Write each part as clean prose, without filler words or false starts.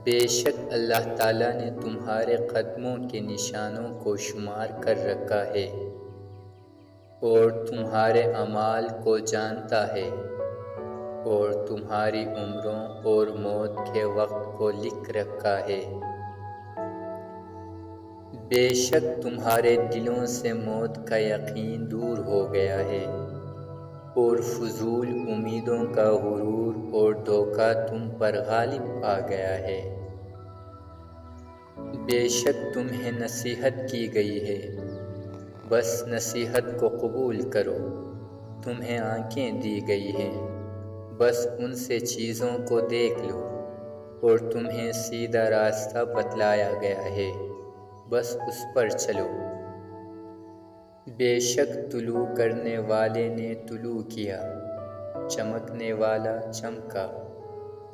بے شک اللہ تعالیٰ نے تمہارے قدموں کے نشانوں کو شمار کر رکھا ہے اور تمہارے اعمال کو جانتا ہے اور تمہاری عمروں اور موت کے وقت کو لکھ رکھا ہے۔ بے شک تمہارے دلوں سے موت کا یقین دور ہو گیا ہے اور فضول امیدوں کا غرور اور دھوکہ تم پر غالب آ گیا ہے۔ بے شک تمہیں نصیحت کی گئی ہے، بس نصیحت کو قبول کرو۔ تمہیں آنکھیں دی گئی ہیں، بس ان سے چیزوں کو دیکھ لو، اور تمہیں سیدھا راستہ بتلایا گیا ہے، بس اس پر چلو۔ بے شک طلوع کرنے والے نے طلوع کیا، چمکنے والا چمکا،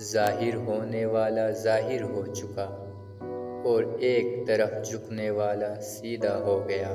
ظاہر ہونے والا ظاہر ہو چکا، اور ایک طرف جھکنے والا سیدھا ہو گیا۔